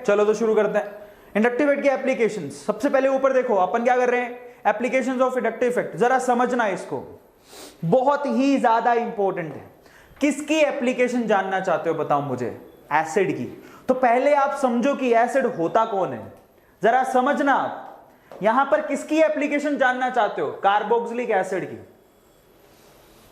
चलो तो शुरू करते हैं। इंडक्टिव इफेक्ट की एप्लीकेशन, सबसे पहले ऊपर देखो अपन क्या कर रहे हैं, एप्लीकेशंस ऑफ इंडक्टिव इफेक्ट। जरा समझना इसको, बहुत ही ज्यादा इंपॉर्टेंट है। किसकी एप्लीकेशन जानना चाहते हो बताओ मुझे? एसिड की। तो पहले आप समझो कि एसिड होता कौन है, जरा समझना। आप यहां पर किसकी एप्लीकेशन जानना चाहते हो? कार्बोक्सिलिक एसिड की।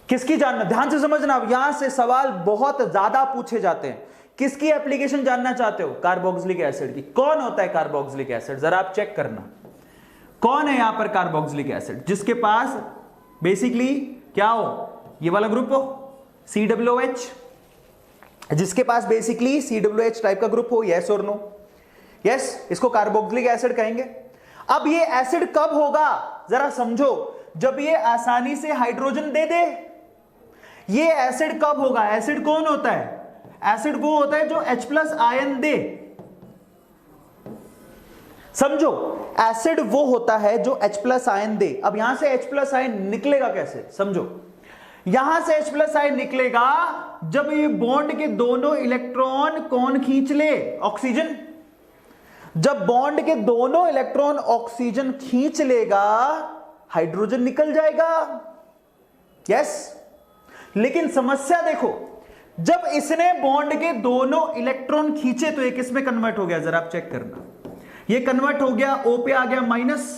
किसकी जानना, ध्यान से समझना। अब यहां से सवाल बहुत ज्यादा पूछे जाते हैं। किसकी एप्लीकेशन जानना चाहते हो? कार्बोक्सिलिक एसिड की। कौन होता है कार्बोक्सिलिक एसिड? जरा आप चेक करना, कौन है यहां पर कार्बोक्सिलिक एसिड जिसके पास बेसिकली क्या हो, ये वाला ग्रुप हो COOH, जिसके पास बेसिकली COOH टाइप का ग्रुप हो। यस और नो? यस, इसको कार्बोक्सिलिक एसिड कहेंगे। अब ये एसिड कब होगा जरा समझो, जब ये आसानी से हाइड्रोजन दे दे। ये एसिड कब होगा? एसिड कौन होता है? एसिड वो होता है जो H+ आयन दे। समझो, एसिड वो होता है जो H+ आयन दे। अब यहां से H+ आयन निकलेगा कैसे? समझो, यहां से H+ आयन निकलेगा जब ये बॉन्ड के दोनों इलेक्ट्रॉन कौन खींच ले? ऑक्सीजन। जब बॉन्ड के दोनों इलेक्ट्रॉन ऑक्सीजन खींच लेगा, हाइड्रोजन निकल जाएगा। यस, लेकिन समस्या देखो, जब इसने बॉन्ड के दोनों इलेक्ट्रॉन खींचे तो एक इसमें कन्वर्ट हो गया। जरा आप चेक करना, ये कन्वर्ट हो गया, O पे आ गया माइनस।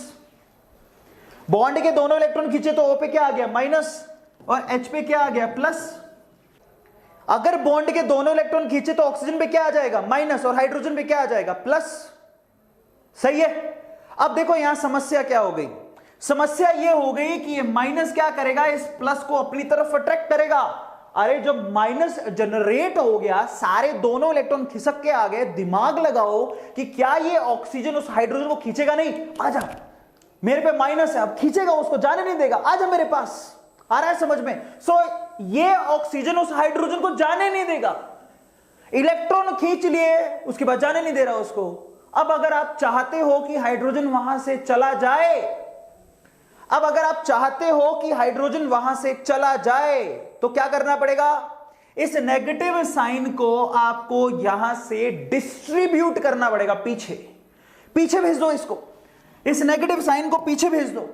बॉन्ड के दोनों इलेक्ट्रॉन खींचे तो O पे क्या आ गया? माइनस, और H पे क्या आ गया? प्लस। अगर बॉन्ड के दोनों इलेक्ट्रॉन खींचे तो ऑक्सीजन पे क्या आ जाएगा? माइनस, और हाइड्रोजन पे क्या आ जाएगा? प्लस। सही है। अब देखो यहां समस्या क्या हो गई, समस्या ये हो गई कि ये माइनस क्या करेगा? इस प्लस को अपनी तरफ अट्रैक्ट करेगा। अरे जब माइनस जनरेट हो गया, सारे दोनों इलेक्ट्रॉन खिसक के आ गए, दिमाग लगाओ कि क्या ये ऑक्सीजन उस हाइड्रोजन को खींचेगा? नहीं, आजा मेरे पे माइनस है, अब खींचेगा, उसको जाने नहीं देगा, आजा मेरे पास। आ रहा है समझ में? ये ऑक्सीजन उस हाइड्रोजन को जाने नहीं देगा। इलेक्ट्रॉन खींच लिए, उसके बाद जाने नहीं दे रहा उसको। अब अगर आप चाहते हो कि हाइड्रोजन वहां से चला जाए, अब अगर आप चाहते हो कि हाइड्रोजन वहां से चला जाए तो क्या करना पड़ेगा? इस नेगेटिव साइन को आपको यहां से डिस्ट्रीब्यूट करना पड़ेगा। पीछे पीछे भेज दो इसको, इस नेगेटिव साइन को पीछे भेज दो,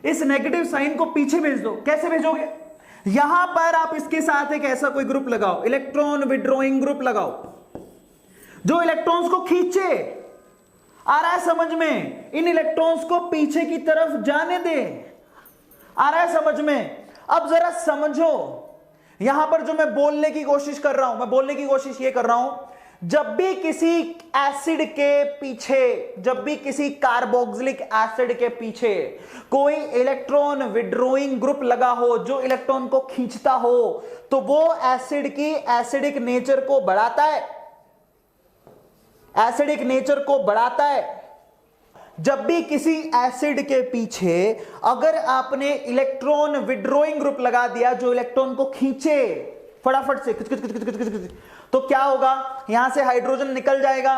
इस नेगेटिव साइन को पीछे भेज दो। कैसे भेजोगे? यहां पर आप इसके साथ एक ऐसा कोई ग्रुप लगाओ, इलेक्ट्रॉन विड्रॉइंग ग्रुप लगाओ, जो इलेक्ट्रॉन्स को खींचे। आ रहा है समझ में? इन इलेक्ट्रॉन्स को पीछे की तरफ जाने दे। आ रहा है समझ में? अब जरा समझो, यहां पर जो मैं बोलने की कोशिश कर रहा हूं, मैं बोलने की कोशिश ये कर रहा हूं, जब भी किसी एसिड के पीछे, जब भी किसी कार्बोक्सिलिक एसिड के पीछे कोई इलेक्ट्रॉन विड्रॉइंग ग्रुप लगा हो जो इलेक्ट्रॉन को खींचता हो, तो वो एसिड की एसिडिक नेचर को बढ़ाता है, एसिडिक नेचर को बढ़ाता है। जब भी किसी एसिड के पीछे अगर आपने इलेक्ट्रॉन विड्रॉइंग ग्रुप लगा दिया जो इलेक्ट्रॉन को खींचे फटाफट से, तो क्या होगा? यहां से हाइड्रोजन निकल जाएगा।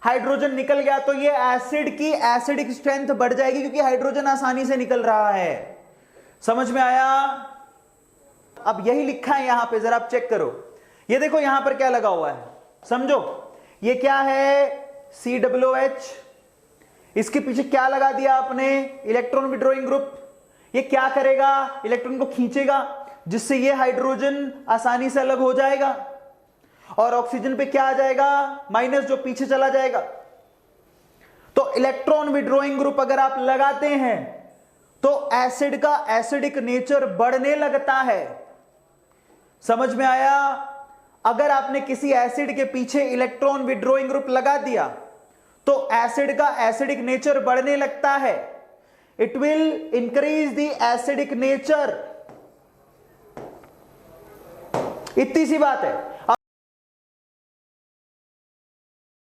हाइड्रोजन निकल गया तो ये एसिड की एसिडिक स्ट्रेंथ बढ़ जाएगी, क्योंकि हाइड्रोजन आसानी से निकल रहा है। समझ में आया? अब यही लिखा है यहां पे, जरा आप चेक करो। ये देखो यहां पर क्या लगा हुआ है, समझो। ये क्या है? COOH। इसके पीछे क्या लगा दिया आपने? Electron withdrawing group. ये क्या करेगा? इलेक्ट्रॉन को खींचेगा, जिससे ये हाइड्रोजन आसानी से अलग हो जाएगा, और ऑक्सीजन पे क्या आ जाएगा? माइनस, जो पीछे चला जाएगा। तो इलेक्ट्रॉन विड्रॉइंग ग्रुप अगर आप लगाते हैं तो एसिड का एसिडिक नेचर बढ़ने लगता है। समझ में आया? अगर आपने किसी एसिड के पीछे इलेक्ट्रॉन विड्रॉइंग ग्रुप लगा दिया तो एसिड का एसिडिक नेचर बढ़ने लगता है। It will increase the acidic nature. इतनी सी बात है।